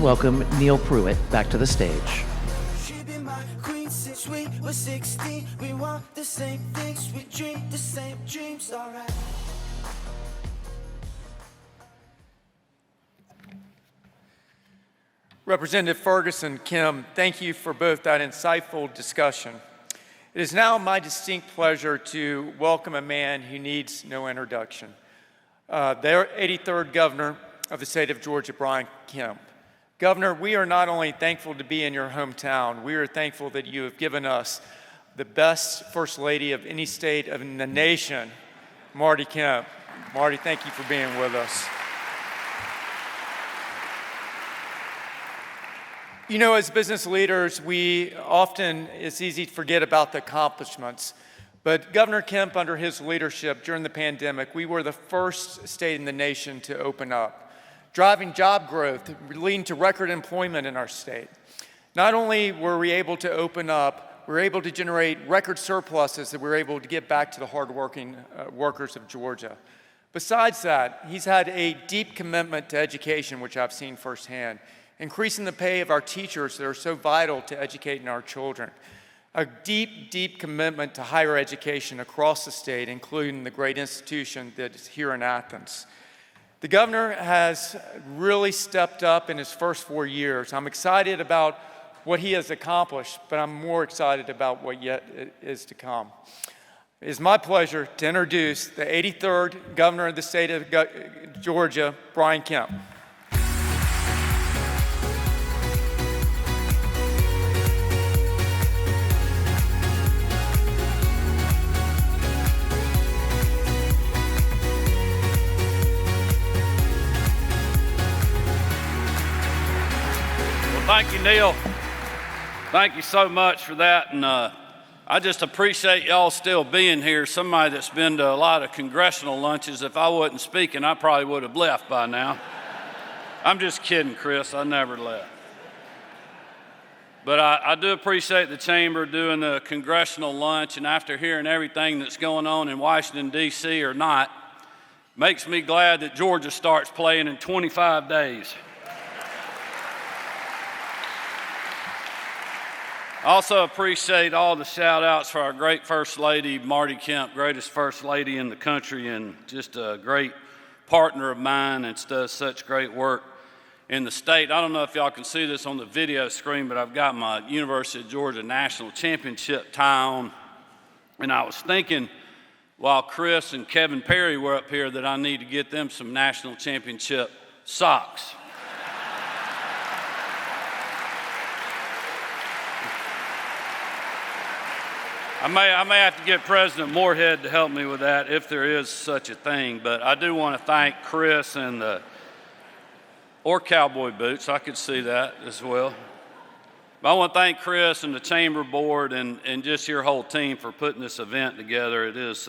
please welcome Neil Pruitt back to the stage. She been my queen since we were 16. We want the same things, we dream the same dreams, alright. Representative Ferguson, Kim, thank you for both that insightful discussion. It is now my distinct pleasure to welcome a man who needs no introduction, their 83rd governor of the state of Georgia, Brian Kemp. Governor, we are not only thankful to be in your hometown, we are thankful that you have given us the best First Lady of any state in the nation, Marty Kemp. Marty, thank you for being with us. You know, as business leaders, it's easy to forget about the accomplishments. But Governor Kemp, under his leadership during the pandemic, we were the first state in the nation to open up, driving job growth, leading to record employment in our state. Not only were we able to open up, we were able to generate record surpluses that we were able to give back to the hardworking workers of Georgia. Besides that, he's had a deep commitment to education, which I've seen firsthand, increasing the pay of our teachers that are so vital to educating our children. A deep, deep commitment to higher education across the state, including the great institution that is here in Athens. The governor has really stepped up in his first 4 years. I'm excited about what he has accomplished, but I'm more excited about what yet is to come. It is my pleasure to introduce the 83rd governor of the state of Georgia, Brian Kemp. Thank you, Neil. Thank you so much for that. And I just appreciate y'all still being here. Somebody that's been to a lot of congressional lunches, if I wasn't speaking, I probably would have left by now. I'm just kidding, Chris. I never left. But I do appreciate the chamber doing the congressional lunch. And after hearing everything that's going on in Washington, D.C. or not, makes me glad that Georgia starts playing in 25 days. I also appreciate all the shout outs for our great First Lady, Marty Kemp, greatest First Lady in the country and just a great partner of mine and does such great work in the state. I don't know if y'all can see this on the video screen, but I've got my University of Georgia National Championship tie on. And I was thinking while Chris and Kevin Perry were up here that I need to get them some National Championship socks. I may have to get President Moorhead to help me with that if there is such a thing, but I do want to thank Chris or cowboy boots, I could see that as well. But I want to thank Chris and the Chamber Board and just your whole team for putting this event together. It is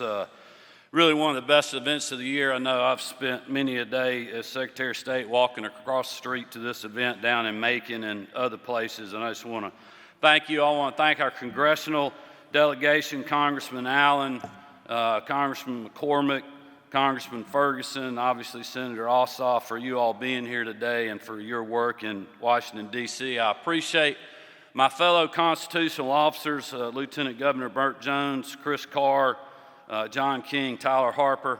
really one of the best events of the year. I know I've spent many a day as Secretary of State walking across the street to this event down in Macon and other places, and I just want to thank you. I want to thank our Congressional delegation, Congressman Allen, Congressman McCormick, Congressman Ferguson, obviously Senator Ossoff, for you all being here today and for your work in Washington, D.C. I appreciate my fellow constitutional officers, Lieutenant Governor Burt Jones, Chris Carr, John King, Tyler Harper.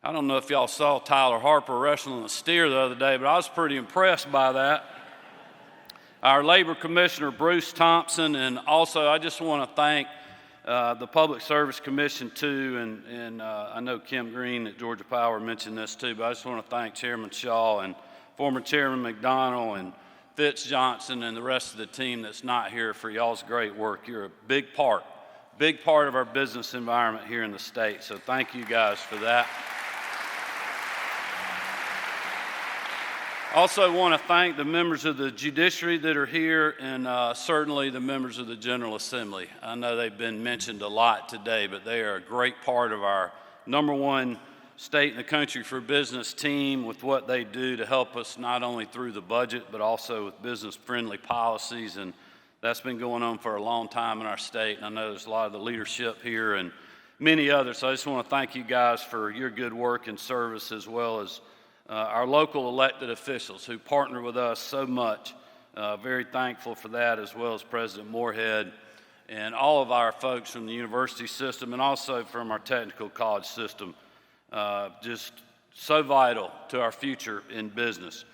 I don't know if y'all saw Tyler Harper wrestling a steer the other day, but I was pretty impressed by that. Our Labor Commissioner, Bruce Thompson, and also I just want to thank the Public Service Commission too, and I know Kim Green at Georgia Power mentioned this too, but I just want to thank Chairman Shaw and former Chairman McDonnell and Fitz Johnson and the rest of the team that's not here for y'all's great work. You're a big part of our business environment here in the state, so thank you guys for that. Also want to thank the members of the judiciary that are here and certainly the members of the General Assembly. I know they've been mentioned a lot today, but they are a great part of our #1 state in the country for business team with what they do to help us not only through the budget, but also with business-friendly policies. And that's been going on for a long time in our state. And I know there's a lot of the leadership here and many others. So I just want to thank you guys for your good work and service, as well as our local elected officials who partner with us so much. Very thankful for that, as well as President Moorhead and all of our folks from the university system and also from our technical college system. Just so vital to our future in business.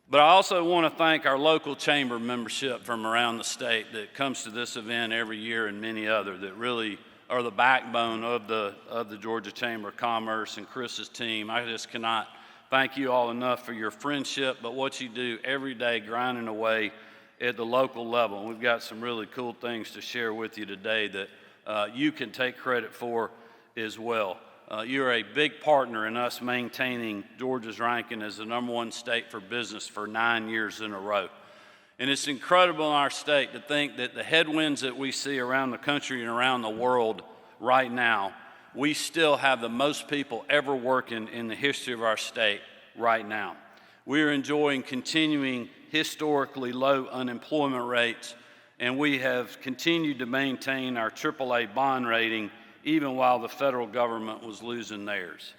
But I also want to thank our local chamber membership from around the state that comes to this event every year, and many other that really are the backbone of the Georgia Chamber of Commerce and Chris's team. I just cannot thank you all enough for your friendship, but what you do every day grinding away at the local level. And we've got some really cool things to share with you today that you can take credit for as well. You're a big partner in us maintaining Georgia's ranking as the #1 state for business for 9 years in a row. And it's incredible in our state to think that the headwinds that we see around the country and around the world right now, we still have the most people ever working in the history of our state right now. We are enjoying continuing historically low unemployment rates, and we have continued to maintain our AAA bond rating even while the federal government was losing theirs.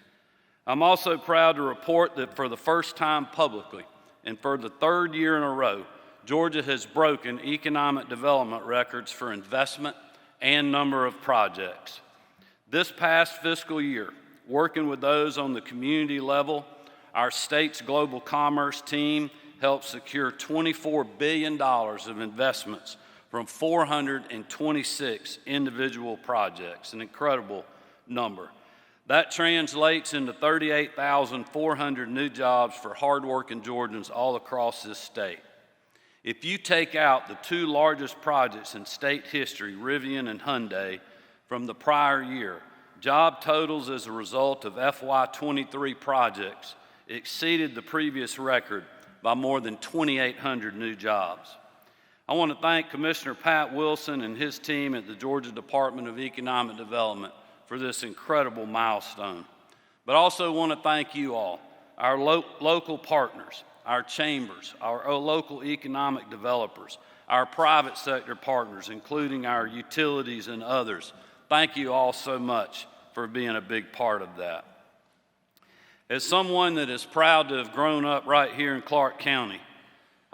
I'm also proud to report that for the first time publicly, and for the 3rd year in a row, Georgia has broken economic development records for investment and number of projects. This past fiscal year, working with those on the community level, our state's global commerce team helped secure $24 billion of investments from 426 individual projects, an incredible number. That translates into 38,400 new jobs for hardworking Georgians all across this state. If you take out the 2 largest projects in state history, Rivian and Hyundai, from the prior year, job totals as a result of FY23 projects exceeded the previous record by more than 2,800 new jobs. I want to thank Commissioner Pat Wilson and his team at the Georgia Department of Economic Development for this incredible milestone. But I also want to thank you all, our local partners, our chambers, our local economic developers, our private sector partners, including our utilities and others. Thank you all so much for being a big part of that. As someone that is proud to have grown up right here in Clark County,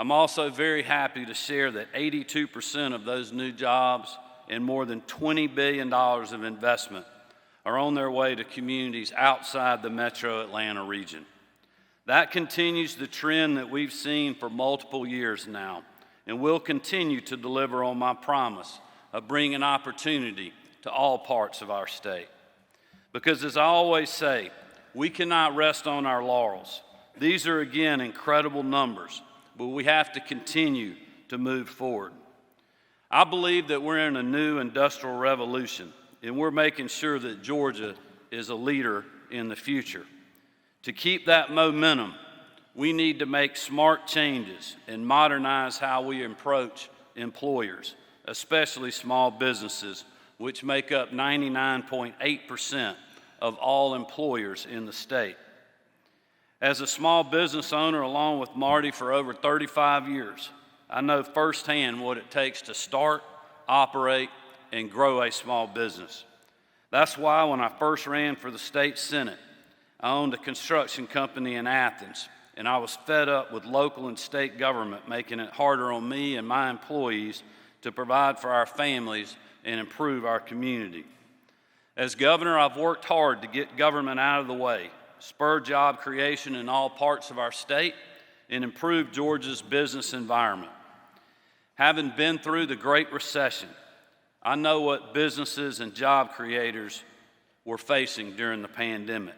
I'm also very happy to share that 82% of those new jobs and more than $20 billion of investment are on their way to communities outside the metro Atlanta region. That continues the trend that we've seen for multiple years now, and will continue to deliver on my promise of bringing opportunity to all parts of our state. Because as I always say, we cannot rest on our laurels. These are, again, incredible numbers, but we have to continue to move forward. I believe that we're in a new industrial revolution, and we're making sure that Georgia is a leader in the future. To keep that momentum, we need to make smart changes and modernize how we approach employers, especially small businesses, which make up 99.8% of all employers in the state. As a small business owner, along with Marty for over 35 years, I know firsthand what it takes to start, operate, and grow a small business. That's why when I first ran for the state senate, I owned a construction company in Athens, and I was fed up with local and state government making it harder on me and my employees to provide for our families and improve our community. As governor, I've worked hard to get government out of the way, spur job creation in all parts of our state, and improve Georgia's business environment. Having been through the Great Recession, I know what businesses and job creators were facing during the pandemic,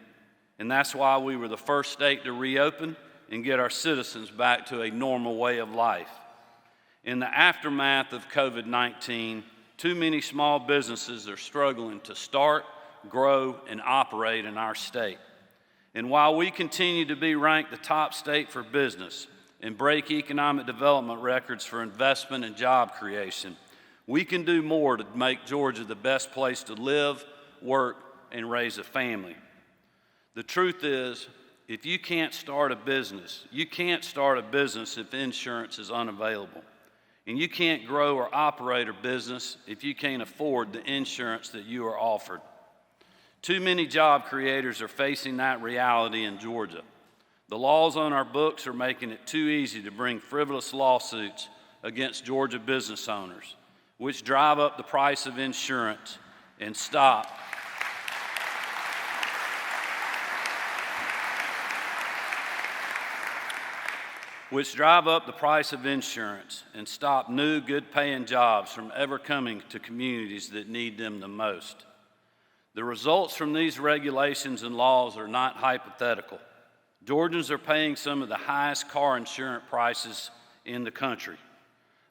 and that's why we were the first state to reopen and get our citizens back to a normal way of life. In the aftermath of COVID-19, too many small businesses are struggling to start, grow, and operate in our state. And while we continue to be ranked the top state for business and break economic development records for investment and job creation, we can do more to make Georgia the best place to live, work, and raise a family. The truth is, if you can't start a business, you can't start a business if insurance is unavailable. And you can't grow or operate a business if you can't afford the insurance that you are offered. Too many job creators are facing that reality in Georgia. The laws on our books are making it too easy to bring frivolous lawsuits against Georgia business owners, which drive up the price of insurance and stop new, good-paying jobs from ever coming to communities that need them the most. The results from these regulations and laws are not hypothetical. Georgians are paying some of the highest car insurance prices in the country.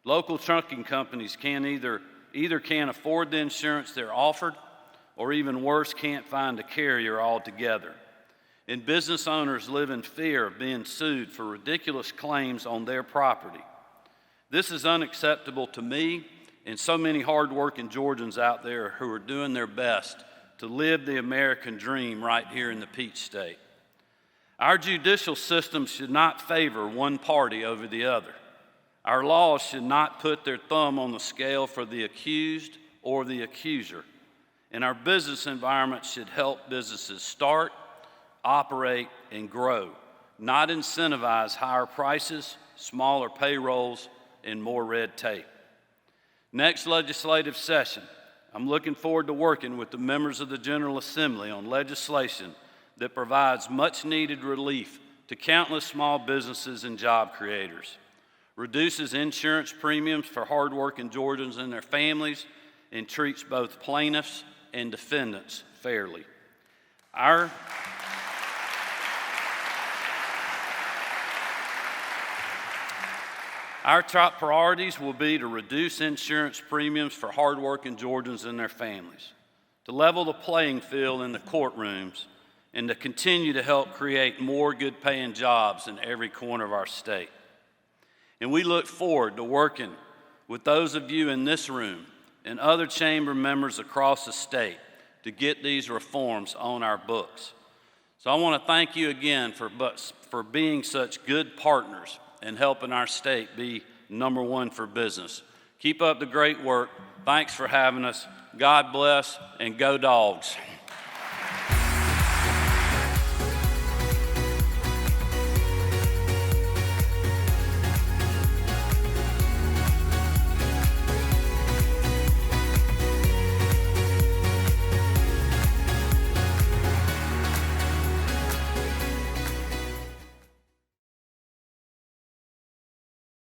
Local trucking companies either can't afford the insurance they're offered, or even worse, can't find a carrier altogether. And business owners live in fear of being sued for ridiculous claims on their property. This is unacceptable to me and so many hardworking Georgians out there who are doing their best to live the American dream right here in the Peach State. Our judicial system should not favor one party over the other. Our laws should not put their thumb on the scale for the accused or the accuser. And our business environment should help businesses start, operate, and grow, not incentivize higher prices, smaller payrolls, and more red tape. Next legislative session, I'm looking forward to working with the members of the General Assembly on legislation that provides much-needed relief to countless small businesses and job creators, reduces insurance premiums for hardworking Georgians and their families, and treats both plaintiffs and defendants fairly. Our top priorities will be to reduce insurance premiums for hardworking Georgians and their families, to level the playing field in the courtrooms, and to continue to help create more good-paying jobs in every corner of our state. And we look forward to working with those of you in this room and other chamber members across the state to get these reforms on our books. So I want to thank you again for being such good partners and helping our state be number one for business. Keep up the great work. Thanks for having us. God bless, and go Dogs.